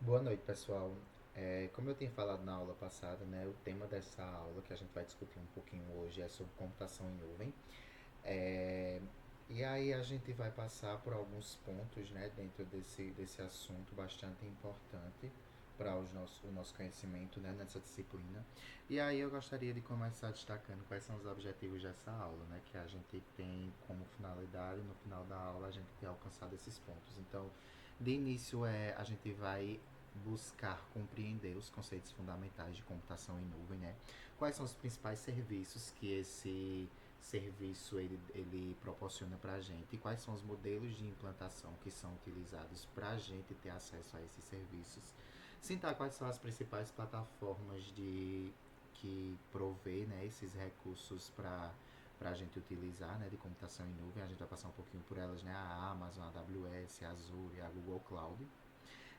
Boa noite, pessoal. Como eu tinha falado na aula passada, né, o tema dessa aula que a gente vai discutir um pouquinho hoje é sobre computação em nuvem. É, e aí a gente vai passar por alguns pontos, né, dentro desse assunto bastante importante para o nosso conhecimento, né, nessa disciplina. E aí eu gostaria de começar destacando quais são os objetivos dessa aula, né, que a gente tem como finalidade, no final da aula, a gente ter alcançado esses pontos. Então, de início, a gente vai buscar compreender os conceitos fundamentais de computação em nuvem, né? Quais são os principais serviços que esse serviço ele proporciona para a gente e quais são os modelos de implantação que são utilizados para a gente ter acesso a esses serviços. Citar quais são as principais plataformas que provê, né, esses recursos para a gente utilizar, né, de computação em nuvem. A gente vai passar um pouquinho por elas, né, a Amazon, a AWS, a Azure, a Google Cloud.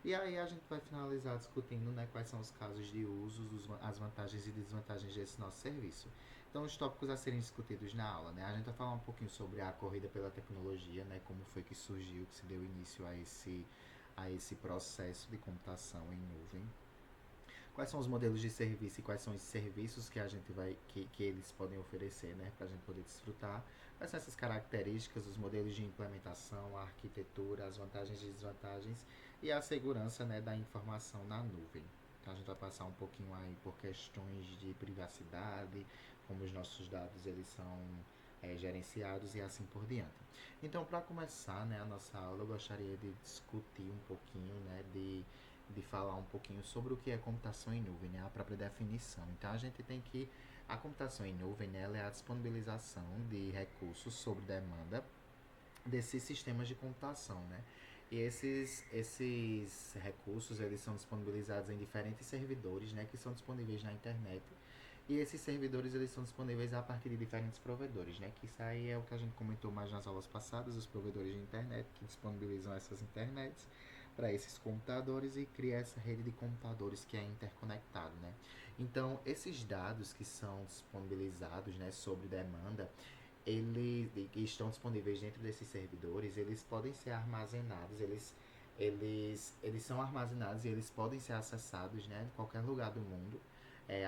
E aí a gente vai finalizar discutindo, né, quais são os casos de uso, as vantagens e desvantagens desse nosso serviço. Então, os tópicos a serem discutidos na aula, né? A gente vai falar um pouquinho sobre a corrida pela tecnologia, né? Como foi que surgiu, que se deu início a esse processo de computação em nuvem. Quais são os modelos de serviço e quais são os serviços que a gente que eles podem oferecer, né, para a gente poder desfrutar. Quais são essas características, os modelos de implementação, a arquitetura, as vantagens e desvantagens e a segurança, né, da informação na nuvem. Então a gente vai passar um pouquinho aí por questões de privacidade, como os nossos dados eles são gerenciados e assim por diante. Então, para começar, né, a nossa aula, eu gostaria de discutir um pouquinho, né, de falar um pouquinho sobre o que é computação em nuvem, né, a própria definição. Então, a gente tem que a computação em nuvem, né, ela é a disponibilização de recursos sob demanda desses sistemas de computação, né? E esses recursos eles são disponibilizados em diferentes servidores, né, que são disponíveis na internet. E esses servidores eles são disponíveis a partir de diferentes provedores, né? Que isso aí é o que a gente comentou mais nas aulas passadas, os provedores de internet que disponibilizam essas internets para esses computadores e cria essa rede de computadores que é interconectado, né? Então, esses dados que são disponibilizados, né, sobre demanda, eles que estão disponíveis dentro desses servidores, eles podem ser armazenados, eles são armazenados e eles podem ser acessados, né, em qualquer lugar do mundo,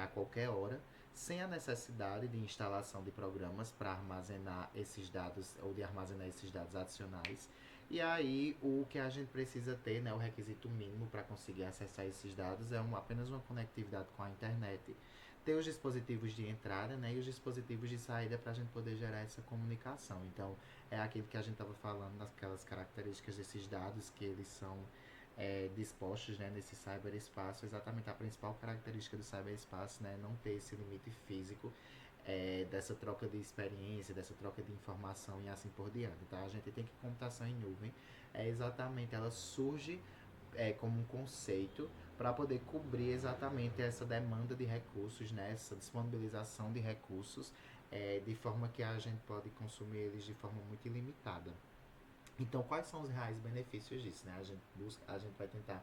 a qualquer hora, sem a necessidade de instalação de programas para armazenar esses dados ou de armazenar esses dados adicionais. E aí o que a gente precisa ter, né, o requisito mínimo para conseguir acessar esses dados é apenas uma conectividade com a internet, ter os dispositivos de entrada, né, e os dispositivos de saída para a gente poder gerar essa comunicação. Então, é aquilo que a gente estava falando, daquelas características desses dados que eles são dispostos, né, nesse cyberespaço. Exatamente a principal característica do cyberespaço, né, não ter esse limite físico, dessa troca de experiência, dessa troca de informação e assim por diante. Tá? A gente tem que computação em nuvem, exatamente, ela surge como um conceito para poder cobrir exatamente essa demanda de recursos, né, essa disponibilização de recursos, de forma que a gente pode consumir eles de forma muito ilimitada. Então, quais são os reais benefícios disso? Né? A gente vai tentar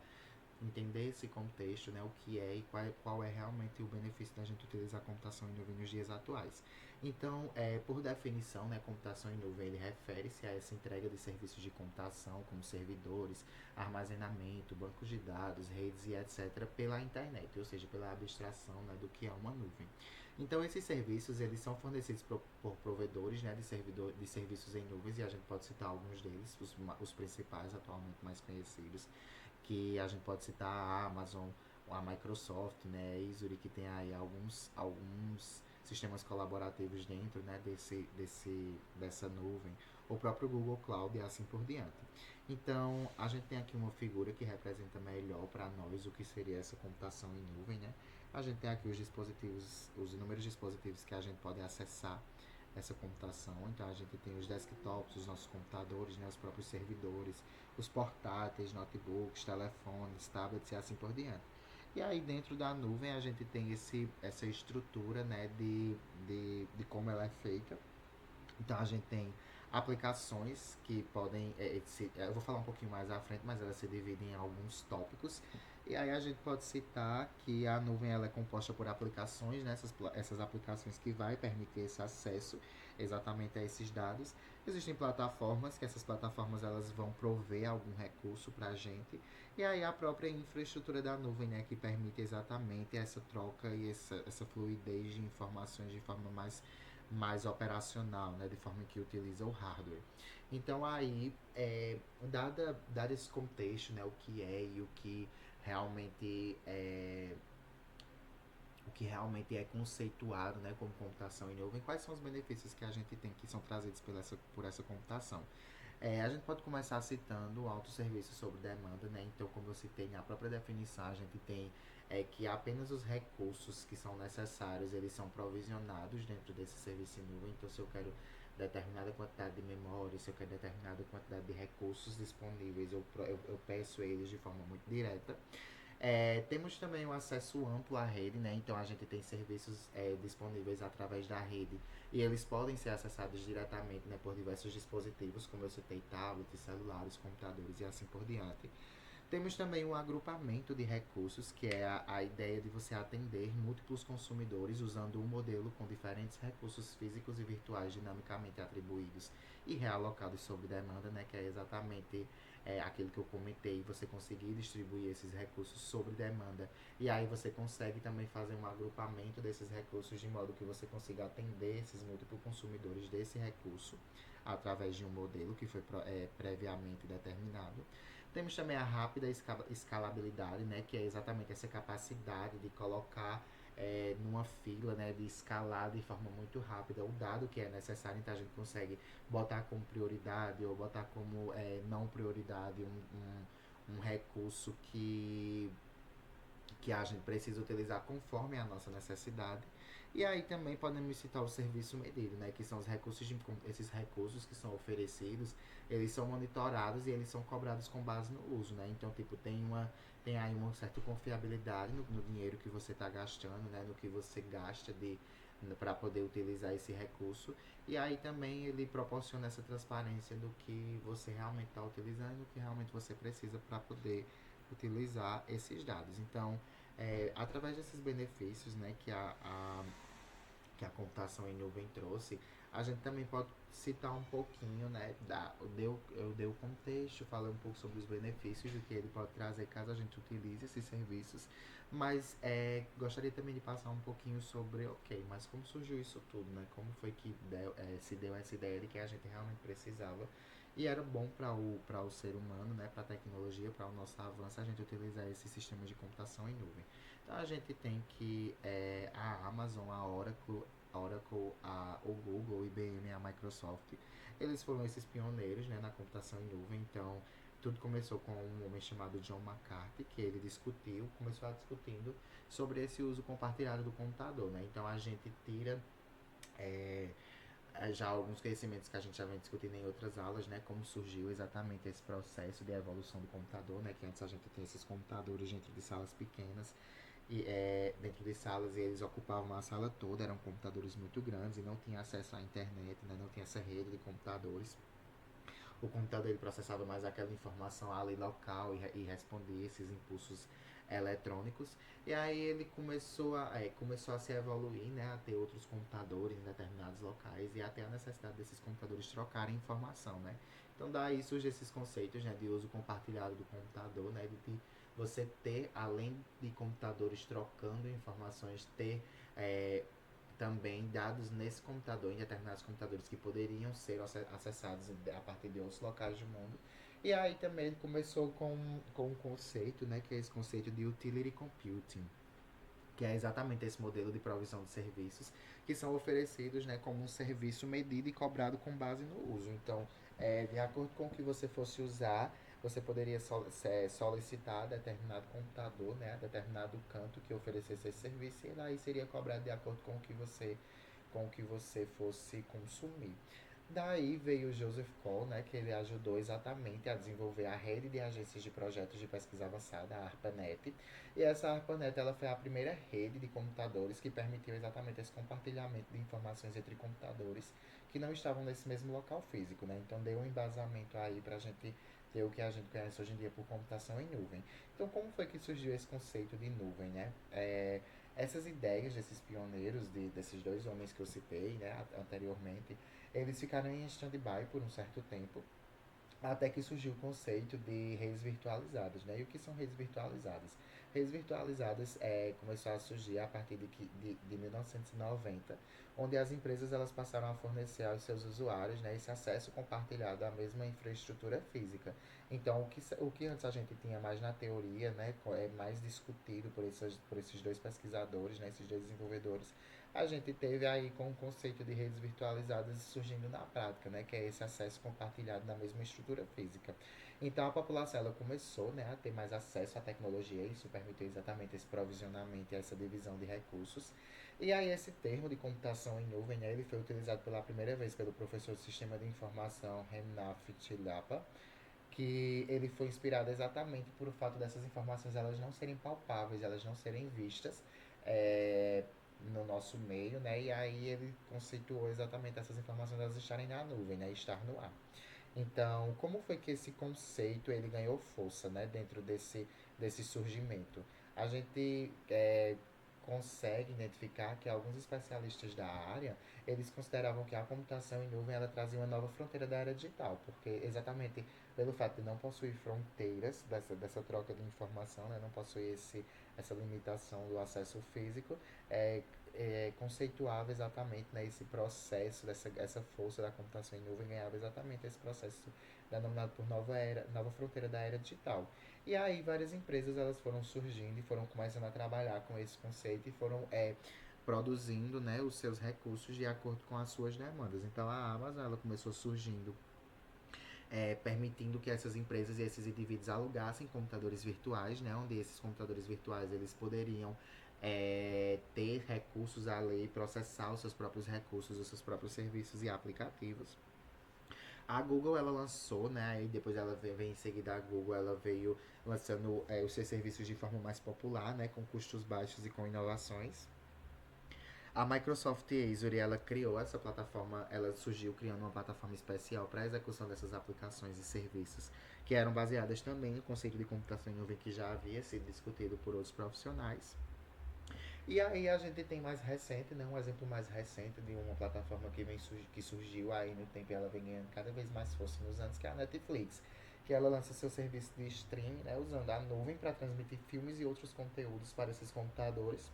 entender esse contexto, né, o que é e qual é realmente o benefício da gente utilizar a computação em nuvem nos dias atuais. Então, por definição, né, computação em nuvem ele refere-se a essa entrega de serviços de computação, como servidores, armazenamento, bancos de dados, redes e etc., pela internet, ou seja, pela abstração, né, do que é uma nuvem. Então, esses serviços eles são fornecidos por provedores, né, de serviços em nuvens, e a gente pode citar alguns deles, os principais atualmente mais conhecidos, que a gente pode citar a Amazon, a Microsoft, né, a Azure, que tem aí alguns sistemas colaborativos dentro, né, dessa nuvem, o próprio Google Cloud e assim por diante. Então, a gente tem aqui uma figura que representa melhor para nós o que seria essa computação em nuvem, né? A gente tem aqui os dispositivos, os inúmeros dispositivos que a gente pode acessar essa computação. Então a gente tem os desktops, os nossos computadores, né, os próprios servidores, os portáteis, notebooks, telefones, tablets e assim por diante. E aí dentro da nuvem a gente tem essa estrutura, né, de como ela é feita. Então a gente tem aplicações que podem. Eu vou falar um pouquinho mais à frente, mas elas se dividem em alguns tópicos. E aí a gente pode citar que a nuvem ela é composta por aplicações, né? Essas aplicações que vai permitir esse acesso exatamente a esses dados. Existem plataformas, que essas plataformas elas vão prover algum recurso para a gente. E aí a própria infraestrutura da nuvem, né? Que permite exatamente essa troca e essa fluidez de informações de forma mais operacional, né, de forma que utiliza o hardware. Então aí, dado esse contexto, né, o que é e realmente é, o que realmente é conceituado, né, como computação em nuvem, quais são os benefícios que a gente tem que são trazidos por essa computação. A gente pode começar citando o autosserviço sobre demanda, né? Então, como eu citei na própria definição, a gente tem que apenas os recursos que são necessários, eles são provisionados dentro desse serviço em nuvem. Então, se eu quero determinada quantidade de memória, se eu quero determinada quantidade de recursos disponíveis, eu peço eles de forma muito direta. Temos também o acesso amplo à rede, né? Então a gente tem serviços disponíveis através da rede e eles podem ser acessados diretamente, né, por diversos dispositivos, como eu citei, tablets, celulares, computadores e assim por diante. Temos também um agrupamento de recursos, que é a ideia de você atender múltiplos consumidores usando um modelo com diferentes recursos físicos e virtuais dinamicamente atribuídos e realocados sob demanda, né, que é exatamente aquilo que eu comentei, você conseguir distribuir esses recursos sobre demanda. E aí você consegue também fazer um agrupamento desses recursos de modo que você consiga atender esses múltiplos consumidores desse recurso através de um modelo que foi previamente determinado. Temos também a rápida escalabilidade, né, que é exatamente essa capacidade de colocar numa fila, né, de escalar de forma muito rápida o dado que é necessário. Então a gente consegue botar como prioridade ou botar como não prioridade um recurso que a gente precisa utilizar conforme a nossa necessidade. E aí também podemos citar o serviço medido, né, que são os recursos esses recursos que são oferecidos, eles são monitorados e eles são cobrados com base no uso, né? Então, tipo, tem aí uma certa confiabilidade no dinheiro que você está gastando, né, no que você gasta de para poder utilizar esse recurso. E aí também ele proporciona essa transparência do que você realmente está utilizando, do que realmente você precisa para poder utilizar esses dados. Então, através desses benefícios, né, que a computação em nuvem trouxe, a gente também pode citar um pouquinho, né, eu dei o contexto, falei um pouco sobre os benefícios do que ele pode trazer caso a gente utilize esses serviços, mas gostaria também de passar um pouquinho sobre, ok, mas como surgiu isso tudo, né, como foi que se deu essa ideia de que a gente realmente precisava e era bom para o ser humano, né, para a tecnologia, para o nosso avanço, a gente utilizar esse sistema de computação em nuvem. Então a gente tem que a Amazon, o Google, o IBM e a Microsoft, eles foram esses pioneiros, né, na computação em nuvem. Então tudo começou com um homem chamado John McCarthy, que ele começou a discutindo sobre esse uso compartilhado do computador, né? Então a gente tira é, já alguns conhecimentos que a gente já vem discutindo em outras aulas, né? Como surgiu exatamente esse processo de evolução do computador, né? Que antes a gente tinha esses computadores dentro de salas pequenas e dentro de salas e eles ocupavam a sala toda, eram computadores muito grandes e não tinha acesso à internet, né? Não tinha essa rede de computadores. O computador ele processava mais aquela informação ali local e respondia esses impulsos eletrônicos. E aí ele começou a se evoluir, né, a ter outros computadores em determinados locais e até a necessidade desses computadores trocarem informação, né? Então daí surgem esses conceitos, né, de uso compartilhado do computador, né, de você ter, além de computadores trocando informações, ter é, também dados nesse computador, em determinados computadores que poderiam ser acessados a partir de outros locais do mundo. E aí também ele começou com um conceito, né, que é esse conceito de utility computing, que é exatamente esse modelo de provisão de serviços que são oferecidos, né, como um serviço medido e cobrado com base no uso. Então, de acordo com o que você fosse usar, você poderia solicitar determinado computador, né, determinado canto que oferecesse esse serviço e daí seria cobrado de acordo com o que você fosse consumir. Daí veio o Joseph Cole, né, que ele ajudou exatamente a desenvolver a rede de agências de projetos de pesquisa avançada, a ARPANET. E essa ARPANET ela foi a primeira rede de computadores que permitiu exatamente esse compartilhamento de informações entre computadores que não estavam nesse mesmo local físico, né? Então deu um embasamento aí para a gente ter o que a gente conhece hoje em dia por computação em nuvem. Então como foi que surgiu esse conceito de nuvem, né? Essas ideias desses pioneiros, desses dois homens que eu citei, né, anteriormente, eles ficaram em stand-by por um certo tempo, até que surgiu o conceito de redes virtualizadas, né? E o que são redes virtualizadas? Redes virtualizadas começou a surgir a partir de 1990, onde as empresas elas passaram a fornecer aos seus usuários, né, esse acesso compartilhado à mesma infraestrutura física. Então, o que antes a gente tinha mais na teoria, né, é mais discutido por esses dois pesquisadores, né, esses dois desenvolvedores, a gente teve aí com o conceito de redes virtualizadas surgindo na prática, né, que é esse acesso compartilhado na mesma estrutura física. Então a população ela começou, né, a ter mais acesso à tecnologia, e isso permitiu exatamente esse provisionamento e essa divisão de recursos. E aí esse termo de computação em nuvem, né, ele foi utilizado pela primeira vez pelo professor de Sistema de Informação Remnath Chilapa, que ele foi inspirado exatamente por o fato dessas informações elas não serem palpáveis, elas não serem vistas é, no nosso meio, né? E aí ele conceituou exatamente essas informações elas estarem na nuvem, né? Estar no ar. Então, como foi que esse conceito ele ganhou força, né? Dentro desse surgimento? A gente consegue identificar que alguns especialistas da área eles consideravam que a computação em nuvem ela trazia uma nova fronteira da era digital, porque exatamente pelo fato de não possuir fronteiras dessa troca de informação, né, não possuir essa limitação do acesso físico, é, conceituava exatamente, né, esse processo, essa força da computação em nuvem ganhava exatamente esse processo denominado por nova fronteira da era digital. E aí várias empresas elas foram surgindo e foram começando a trabalhar com esse conceito e foram produzindo, né, os seus recursos de acordo com as suas demandas. Então a Amazon ela começou surgindo permitindo que essas empresas e esses indivíduos alugassem computadores virtuais, né, onde esses computadores virtuais eles poderiam ter recursos a ler, processar os seus próprios recursos, os seus próprios serviços e aplicativos. A Google ela lançou, né, e depois ela veio em seguida a Google ela veio lançando os seus serviços de forma mais popular, né, com custos baixos e com inovações. A Microsoft Azure, ela criou essa plataforma, ela surgiu criando uma plataforma especial para a execução dessas aplicações e serviços, que eram baseadas também no conceito de computação em nuvem que já havia sido discutido por outros profissionais. E aí a gente tem mais recente, né, um exemplo mais recente de uma plataforma que surgiu aí no tempo e ela vem ganhando cada vez mais força nos anos, que é a Netflix, que ela lança seu serviço de streaming, né, usando a nuvem para transmitir filmes e outros conteúdos para esses computadores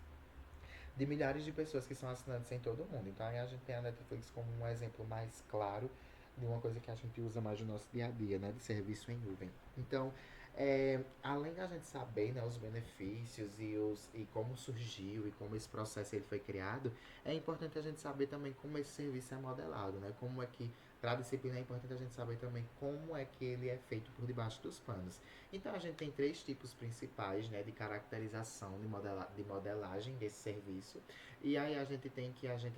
de milhares de pessoas que são assinantes em todo o mundo. Então aí a gente tem a Netflix como um exemplo mais claro de uma coisa que a gente usa mais no nosso dia a dia, né, de serviço em nuvem. Então, além da gente saber, né, os benefícios e como surgiu e como esse processo ele foi criado, é importante a gente saber também como esse serviço é modelado, né, como é que para a disciplina é importante a gente saber também como é que ele é feito por debaixo dos panos. Então a gente tem três tipos principais, né, de caracterização de modelagem desse serviço. E aí a gente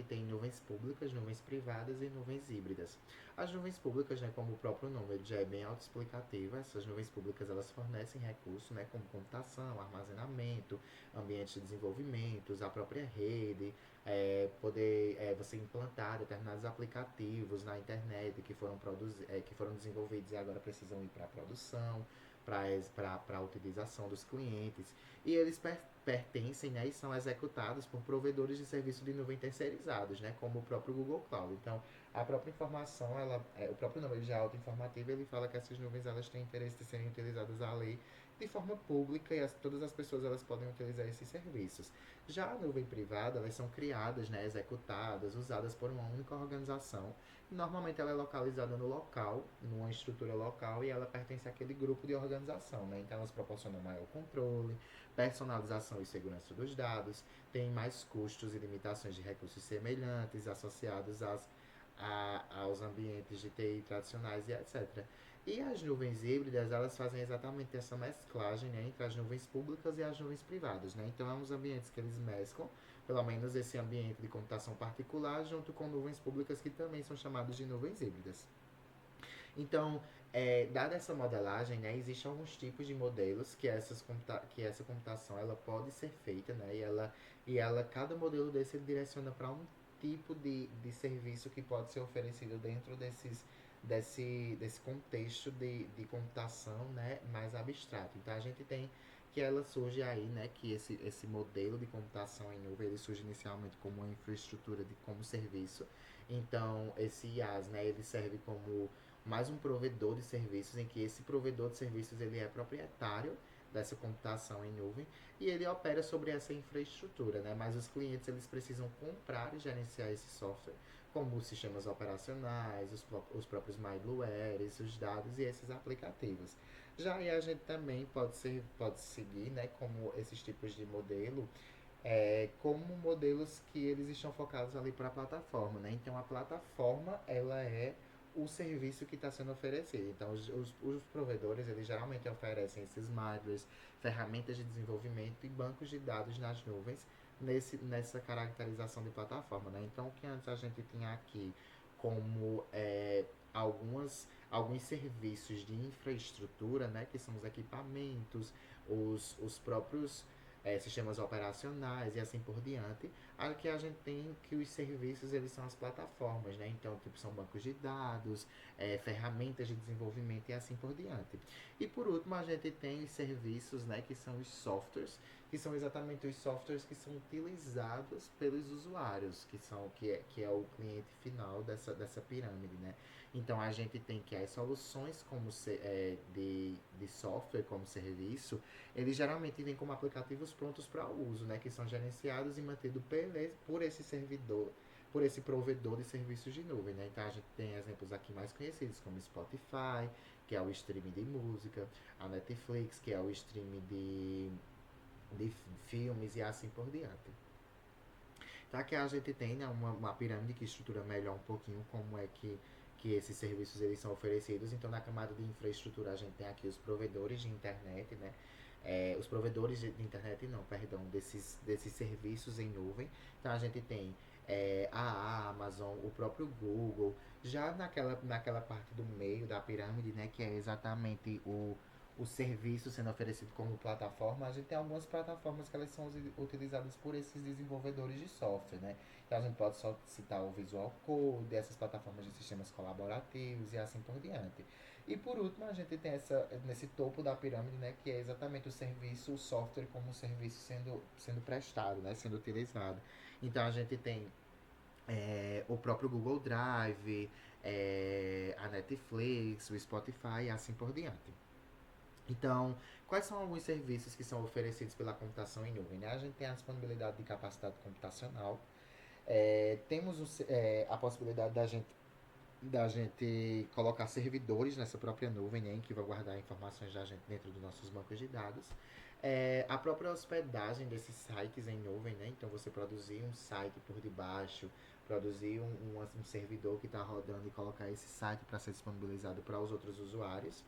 tem nuvens públicas, nuvens privadas e nuvens híbridas. As nuvens públicas, né, como o próprio nome já é bem autoexplicativo, essas nuvens públicas elas fornecem recursos, né, como computação, armazenamento, ambientes de desenvolvimento, a própria rede, poder você implantar determinados aplicativos na internet que foram desenvolvidos e agora precisam ir para a produção para a utilização dos clientes. E eles pertencem, né, e são executados por provedores de serviço de nuvem terceirizados, né, como o próprio Google Cloud. Então, a própria informação, o próprio nome já é autoinformativo, ele fala que essas nuvens elas têm interesse de serem utilizadas à lei de forma pública e todas as pessoas elas podem utilizar esses serviços. Já a nuvem privada, elas são criadas, né, executadas, usadas por uma única organização. Normalmente ela é localizada no local, numa estrutura local, e ela pertence àquele grupo de organização, né? Então elas proporcionam maior controle, personalização e segurança dos dados, tem mais custos e limitações de recursos semelhantes associados aos ambientes de TI tradicionais e etc. E as nuvens híbridas, elas fazem exatamente essa mesclagem, né, entre as nuvens públicas e as nuvens privadas, né? Então, é uns ambientes que eles mesclam, pelo menos esse ambiente de computação particular, junto com nuvens públicas que também são chamadas de nuvens híbridas. Então, dada essa modelagem, né, existem alguns tipos de modelos que essa computação ela pode ser feita, né, cada modelo desse ele direciona para um tipo de serviço que pode ser oferecido dentro desse contexto de computação, né, mais abstrato. Então, a gente tem que ela surge aí, né, que esse modelo de computação em nuvem, ele surge inicialmente como uma infraestrutura de como serviço. Então, esse IaaS, né, ele serve como mais um provedor de serviços, em que esse provedor de serviços ele é proprietário dessa computação em nuvem e ele opera sobre essa infraestrutura, né? Mas os clientes eles precisam comprar e gerenciar esse software, como os sistemas operacionais, os próprios middlewares, os dados e esses aplicativos. Já aí a gente também pode seguir, né, como esses tipos de modelo, como modelos que eles estão focados ali para a plataforma, né? Então a plataforma ela é o serviço que está sendo oferecido. Então os provedores eles geralmente oferecem esses middlewares, ferramentas de desenvolvimento e bancos de dados nas nuvens nessa caracterização de plataforma, né? Então o que antes a gente tinha aqui como alguns serviços de infraestrutura, né, que são os equipamentos, os próprios sistemas operacionais e assim por diante. Aqui a gente tem que os serviços eles são as plataformas, né? Então, tipo, são bancos de dados, ferramentas de desenvolvimento e assim por diante. E por último, a gente tem os serviços, né? Que são os softwares, que são exatamente os softwares que são utilizados pelos usuários, que é o cliente final dessa pirâmide, né? Então a gente tem que as soluções de software como serviço, eles geralmente vêm como aplicativos prontos para uso, né, que são gerenciados e mantidos por esse servidor, por esse provedor de serviços de nuvem, né? Então a gente tem exemplos aqui mais conhecidos como Spotify, que é o streaming de música, a Netflix, que é o streaming de filmes e assim por diante. Tá que a gente tem, né, uma pirâmide que estrutura melhor um pouquinho como é que esses serviços eles são oferecidos. Então, na camada de infraestrutura, a gente tem aqui os provedores de internet, né? Os provedores de internet, não, perdão, desses serviços em nuvem. Então, a gente tem a Amazon, o próprio Google. Já naquela parte do meio da pirâmide, né, que é exatamente o serviço sendo oferecido como plataforma, a gente tem algumas plataformas que elas são utilizadas por esses desenvolvedores de software, né? Então a gente pode só citar o Visual Code, essas plataformas de sistemas colaborativos e assim por diante. E por último, a gente tem nesse topo da pirâmide, né, que é exatamente o serviço, o software como serviço sendo prestado, né, sendo utilizado. Então a gente tem o próprio Google Drive, a Netflix, o Spotify e assim por diante. Então, quais são alguns serviços que são oferecidos pela computação em nuvem, né? A gente tem a disponibilidade de capacidade computacional, temos a possibilidade da gente colocar servidores nessa própria nuvem, né, em que vai guardar informações da gente dentro dos nossos bancos de dados. A própria hospedagem desses sites em nuvem, né? Então você produzir um site por debaixo, produzir um servidor que está rodando e colocar esse site para ser disponibilizado para os outros usuários.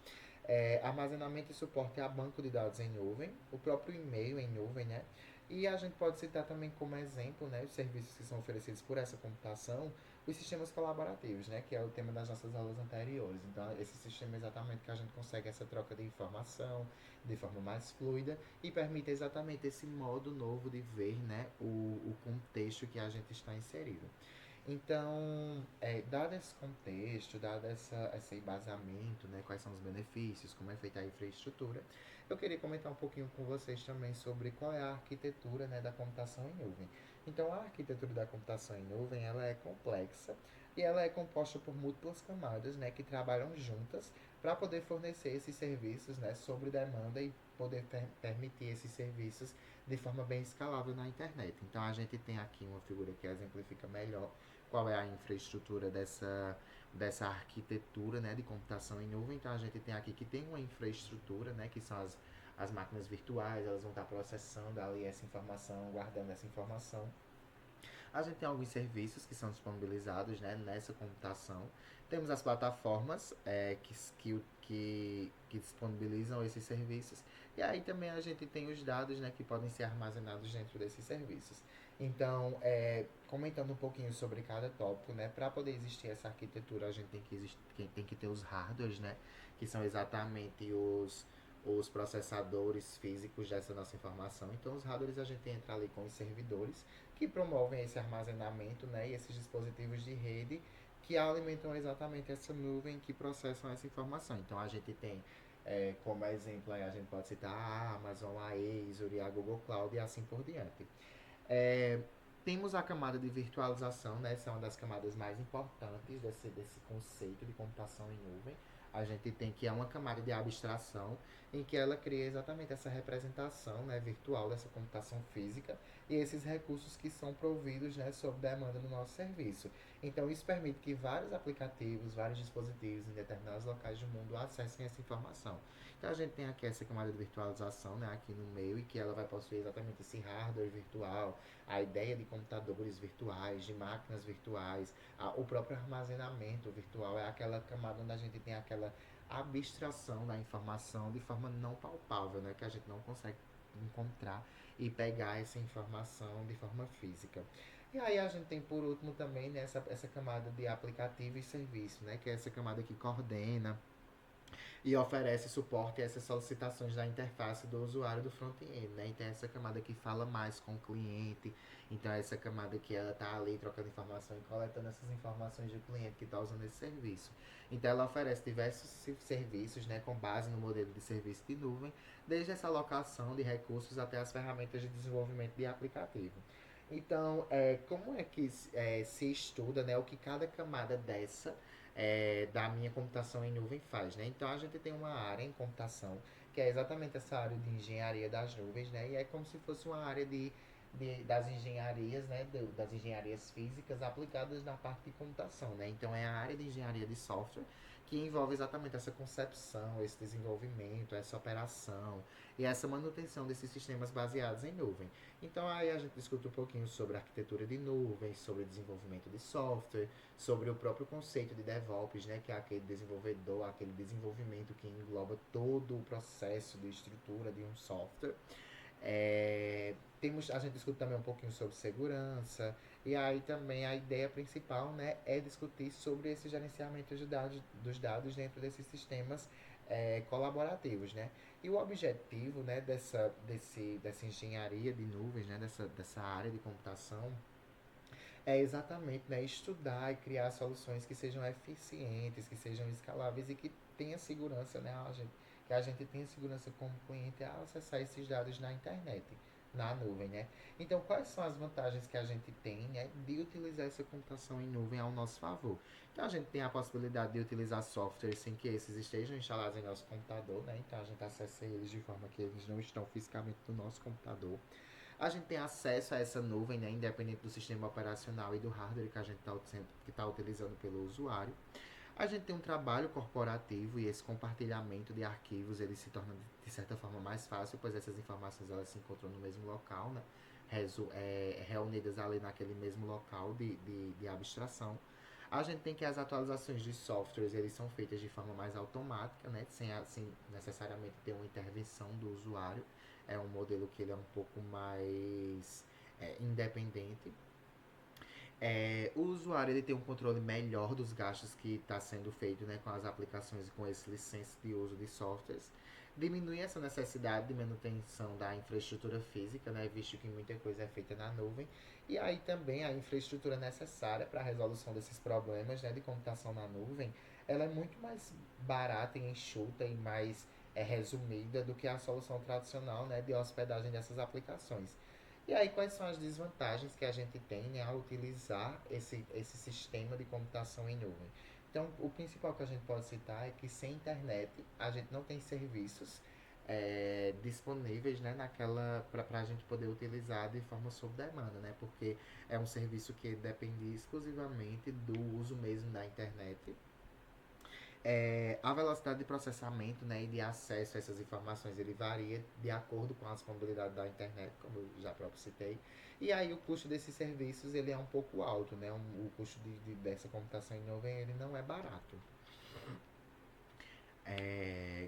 Armazenamento e suporte a banco de dados em nuvem, o próprio e-mail em nuvem, né? E a gente pode citar também como exemplo, né, os serviços que são oferecidos por essa computação, os sistemas colaborativos, né, que é o tema das nossas aulas anteriores. Então, esse sistema é exatamente que a gente consegue essa troca de informação de forma mais fluida e permite exatamente esse modo novo de ver, né, o contexto que a gente está inserido. Então, dado esse contexto, dado esse embasamento, né, quais são os benefícios, como é feita a infraestrutura, eu queria comentar um pouquinho com vocês também sobre qual é a arquitetura, né, da computação em nuvem. Então, a arquitetura da computação em nuvem, ela é complexa e ela é composta por múltiplas camadas, né, que trabalham juntas para poder fornecer esses serviços, né, sobre demanda e poder permitir esses serviços de forma bem escalável na internet. Então, a gente tem aqui uma figura que exemplifica melhor qual é a infraestrutura dessa arquitetura, né, de computação em nuvem. Então a gente tem aqui que tem uma infraestrutura, né, que são as máquinas virtuais, elas vão estar processando ali essa informação, guardando essa informação. A gente tem alguns serviços que são disponibilizados, né, nessa computação. Temos as plataformas que disponibilizam esses serviços. E aí também a gente tem os dados, né, que podem ser armazenados dentro desses serviços. Então, comentando um pouquinho sobre cada tópico, né, para poder existir essa arquitetura, a gente tem que ter os hardwares, né, que são exatamente os processadores físicos dessa nossa informação. Então, os hardwares a gente entra ali com os servidores que promovem esse armazenamento, né, e esses dispositivos de rede que alimentam exatamente essa nuvem que processam essa informação. Então, a gente tem como exemplo, aí a gente pode citar a Amazon, a Azure, a Google Cloud e assim por diante. É, temos a camada de virtualização, né? Essa é uma das camadas mais importantes desse conceito de computação em nuvem. A gente tem que é uma camada de abstração em que ela cria exatamente essa representação, né, virtual dessa computação física e esses recursos que são providos, né, sob demanda do nosso serviço. Então isso permite que vários aplicativos, vários dispositivos em determinados locais do mundo acessem essa informação. Então a gente tem aqui essa camada de virtualização, né, aqui no meio, e que ela vai possuir exatamente esse hardware virtual, a ideia de computadores virtuais, de máquinas virtuais, o próprio armazenamento virtual é aquela camada onde a gente tem aquela abstração da informação de forma não palpável, né, que a gente não consegue encontrar e pegar essa informação de forma física. E aí a gente tem por último também, né, essa camada de aplicativo e serviço, né, que é essa camada que coordena e oferece suporte a essas solicitações da interface do usuário do front-end, né? Então essa camada que fala mais com o cliente, então essa camada que ela está ali trocando informação e coletando essas informações do cliente que está usando esse serviço. Então ela oferece diversos serviços, né, com base no modelo de serviço de nuvem, desde essa alocação de recursos até as ferramentas de desenvolvimento de aplicativo. Então, como é que se estuda, né, o que cada camada dessa da minha computação em nuvem faz, né? Então a gente tem uma área em computação que é exatamente essa área de engenharia das nuvens, né? E é como se fosse uma área das engenharias, né? Das engenharias físicas aplicadas na parte de computação, né? Então é a área de engenharia de software que envolve exatamente essa concepção, esse desenvolvimento, essa operação e essa manutenção desses sistemas baseados em nuvem. Então aí a gente discute um pouquinho sobre arquitetura de nuvens, sobre desenvolvimento de software, sobre o próprio conceito de DevOps, né, que é aquele desenvolvedor, aquele desenvolvimento que engloba todo o processo de estrutura de um software. A gente discute também um pouquinho sobre segurança, e aí também a ideia principal, né, é discutir sobre esse gerenciamento dos dados dentro desses sistemas colaborativos, né? E o objetivo, né, dessa engenharia de nuvens, né, dessa área de computação, é exatamente, né, estudar e criar soluções que sejam eficientes, que sejam escaláveis e que tenha segurança, né, que a gente tenha segurança como cliente ao acessar esses dados na internet, na nuvem, né? Então, quais são as vantagens que a gente tem, né, de utilizar essa computação em nuvem ao nosso favor? Então, a gente tem a possibilidade de utilizar softwares sem que esses estejam instalados em nosso computador, né? Então, a gente acessa eles de forma que eles não estão fisicamente no nosso computador. A gente tem acesso a essa nuvem, né, independente do sistema operacional e do hardware que a gente está utilizando pelo usuário. A gente tem um trabalho corporativo e esse compartilhamento de arquivos ele se torna de certa forma mais fácil, pois essas informações elas se encontram no mesmo local, né, reunidas ali naquele mesmo local de abstração. A gente tem que as atualizações de softwares eles são feitas de forma mais automática, né, sem necessariamente ter uma intervenção do usuário. É um modelo que ele é um pouco mais independente. O usuário ele tem um controle melhor dos gastos que está sendo feito, né, com as aplicações e com esse licença de uso de softwares. Diminui essa necessidade de manutenção da infraestrutura física, né, visto que muita coisa é feita na nuvem. E aí também a infraestrutura necessária para a resolução desses problemas, né, de computação na nuvem, ela é muito mais barata e enxuta e mais resumida do que a solução tradicional, né, de hospedagem dessas aplicações. E aí, quais são as desvantagens que a gente tem, né, ao utilizar esse sistema de computação em nuvem? Então, o principal que a gente pode citar é que sem internet a gente não tem serviços disponíveis, né, para a gente poder utilizar de forma sob demanda, né, porque é um serviço que depende exclusivamente do uso mesmo da internet A velocidade de processamento, né, e de acesso a essas informações ele varia de acordo com a disponibilidade da internet, como eu já próprio citei. E aí o custo desses serviços ele é um pouco alto, né? O custo dessa computação em nuvem ele não é barato.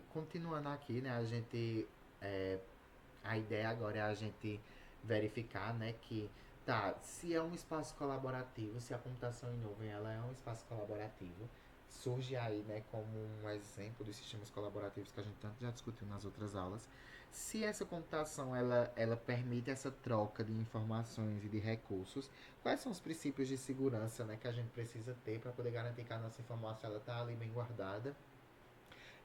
Continuando aqui, né, é, a ideia agora é a gente verificar, né, que tá, se é um espaço colaborativo, se a computação em nuvem ela é um espaço colaborativo, surge aí, né, como um exemplo dos sistemas colaborativos que a gente tanto já discutiu nas outras aulas. Se essa computação ela permite essa troca de informações e de recursos, quais são os princípios de segurança, né, que a gente precisa ter para poder garantir que a nossa informação ela está ali bem guardada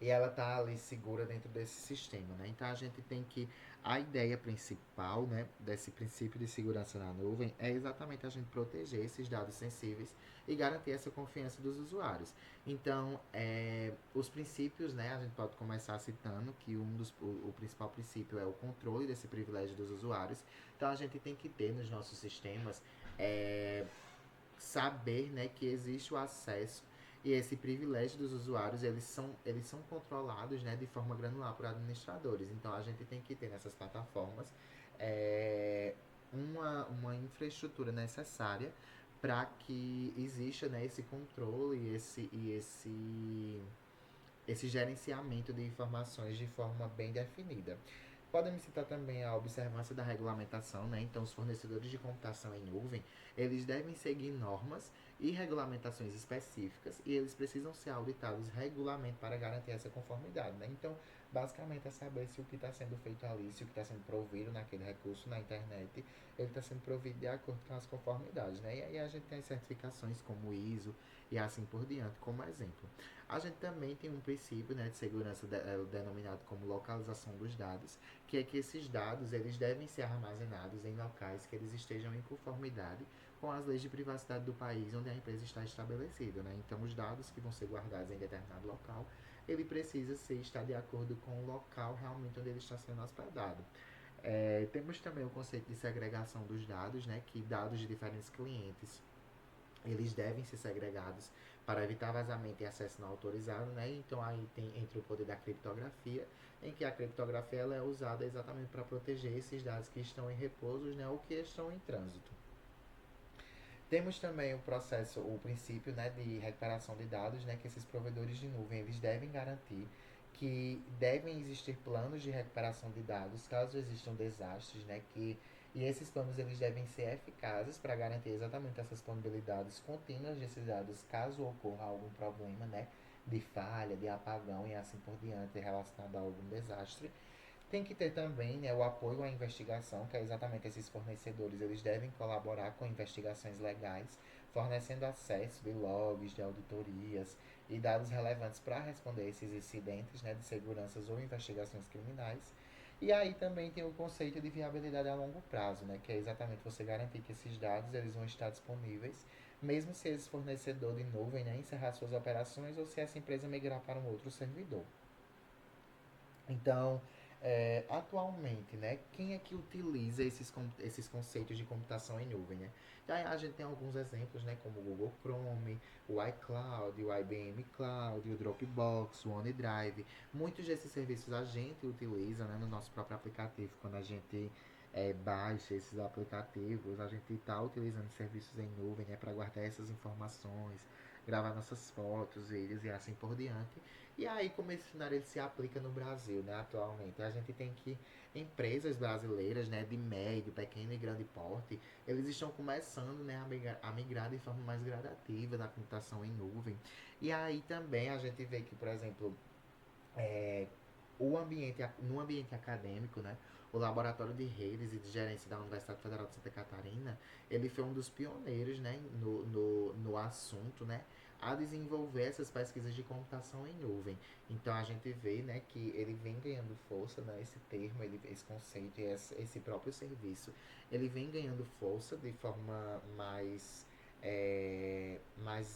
e ela está ali segura dentro desse sistema, né? Então a gente tem que a ideia principal, né, desse princípio de segurança na nuvem é exatamente a gente proteger esses dados sensíveis e garantir essa confiança dos usuários. Então, os princípios, né, a gente pode começar citando que o principal princípio é o controle desse privilégio dos usuários. Então a gente tem que ter nos nossos sistemas é, saber, né, que existe o acesso e esse privilégio dos usuários eles são controlados, né, de forma granular por administradores. Então a gente tem que ter nessas plataformas é, uma infraestrutura necessária para que exista, né, esse controle esse gerenciamento de informações de forma bem definida. Podemos citar também a observância da regulamentação, né? Então, os fornecedores de computação em nuvem, eles devem seguir normas e regulamentações específicas e eles precisam ser auditados regularmente para garantir essa conformidade, né? Então, basicamente é saber se o que está sendo feito ali, se o que está sendo provido naquele recurso na internet, ele está sendo provido de acordo com as conformidades, né? E aí a gente tem as certificações como o ISO e assim por diante, como exemplo. A gente também tem um princípio, né, de segurança denominado como localização dos dados, que é que esses dados eles devem ser armazenados em locais que eles estejam em conformidade com as leis de privacidade do país onde a empresa está estabelecida, né? Então, os dados que vão ser guardados em determinado local, ele precisa estar de acordo com o local realmente onde ele está sendo hospedado. Temos também o conceito de segregação dos dados, né? Que dados de diferentes clientes eles devem ser segregados para evitar vazamento e acesso não autorizado, né? Então aí entre o poder da criptografia, em que a criptografia ela é usada exatamente para proteger esses dados que estão em repouso, né, ou que estão em trânsito. Temos também o princípio, né, de recuperação de dados, né, que esses provedores de nuvem eles devem garantir que devem existir planos de recuperação de dados caso existam desastres, né, e esses planos eles devem ser eficazes para garantir exatamente essas disponibilidades contínuas desses dados caso ocorra algum problema, né, de falha, de apagão e assim por diante relacionado a algum desastre. Tem que ter também, né, o apoio à investigação, que é exatamente esses fornecedores, eles devem colaborar com investigações legais, fornecendo acesso de logs, de auditorias e dados relevantes para responder esses incidentes, né, de seguranças ou investigações criminais. E aí também tem o conceito de viabilidade a longo prazo, né, que é exatamente você garantir que esses dados eles vão estar disponíveis, mesmo se esse fornecedor de nuvem, né, encerrar suas operações ou se essa empresa migrar para um outro servidor. Então, atualmente, né, quem é que utiliza esses conceitos de computação em nuvem, né? E aí a gente tem alguns exemplos, né, como o Google Chrome, o iCloud, o IBM Cloud, o Dropbox, o OneDrive. Muitos desses serviços a gente utiliza, né, no nosso próprio aplicativo. Quando a gente baixa esses aplicativos, a gente está utilizando serviços em nuvem, né, para guardar essas informações, gravar nossas fotos, vídeos e assim por diante. E aí, como esse cenário ele se aplica no Brasil, né, atualmente? A gente tem que empresas brasileiras, né, de médio, pequeno e grande porte, eles estão começando, né, a migrar de forma mais gradativa da computação em nuvem. E aí também a gente vê que, por exemplo, é, no ambiente acadêmico, né, o Laboratório de Redes e de Gerência da Universidade Federal de Santa Catarina, ele foi um dos pioneiros, né, no assunto, né, a desenvolver essas pesquisas de computação em nuvem. Então a gente vê, né, que ele vem ganhando força, né, esse termo, esse conceito e esse próprio serviço, ele vem ganhando força de forma mais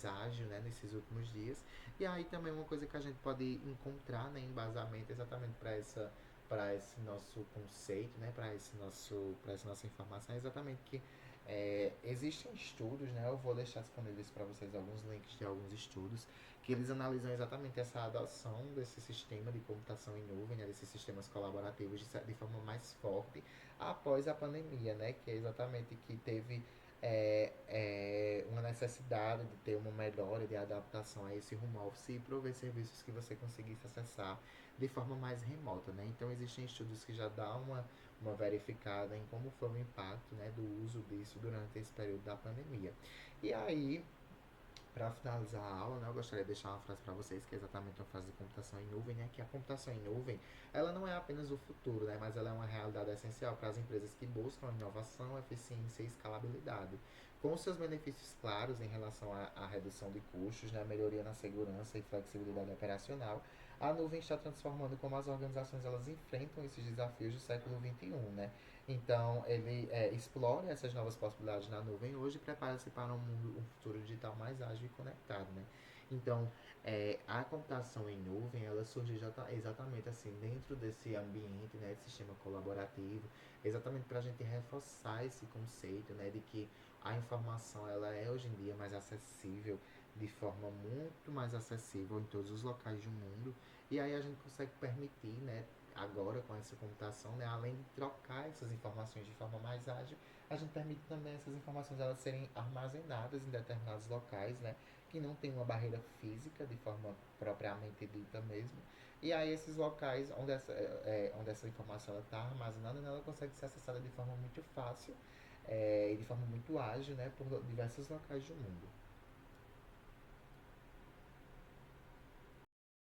ágil, né, nesses últimos dias. E aí também uma coisa que a gente pode encontrar, né, embasamento exatamente para para esse nosso conceito, né, para essa nossa informação, é exatamente que existem estudos, né, eu vou deixar disponíveis para vocês alguns links de alguns estudos, que eles analisam exatamente essa adoção desse sistema de computação em nuvem, né, desses sistemas colaborativos de forma mais forte após a pandemia, né, que é exatamente que teve uma necessidade de ter uma melhora de adaptação a esse home office e prover serviços que você conseguisse acessar de forma mais remota, né? Então existem estudos que já dão uma verificada em como foi o impacto, né, do uso disso durante esse período da pandemia. E aí, para finalizar a aula, né, eu gostaria de deixar uma frase para vocês, que é exatamente uma frase de computação em nuvem, né, que a computação em nuvem, ela não é apenas o futuro, né, mas ela é uma realidade essencial para as empresas que buscam inovação, eficiência e escalabilidade. Com seus benefícios claros em relação à redução de custos, né, melhoria na segurança e flexibilidade operacional, a nuvem está transformando como as organizações elas enfrentam esses desafios do século XXI, né? Então, ele explora essas novas possibilidades na nuvem hoje e prepara-se para um futuro digital mais ágil e conectado, né? Então, a computação em nuvem, ela surge exatamente assim, dentro desse ambiente, né, de sistema colaborativo, exatamente para a gente reforçar esse conceito, né, de que a informação, ela é hoje em dia mais acessível, de forma muito mais acessível em todos os locais do mundo, e aí a gente consegue permitir, né, agora com essa computação, né, além de trocar essas informações de forma mais ágil, a gente permite também essas informações elas serem armazenadas em determinados locais, né, que não tem uma barreira física de forma propriamente dita mesmo. E aí esses locais onde essa informação está armazenada, né, ela consegue ser acessada de forma muito fácil e de forma muito ágil, né, por diversos locais do mundo.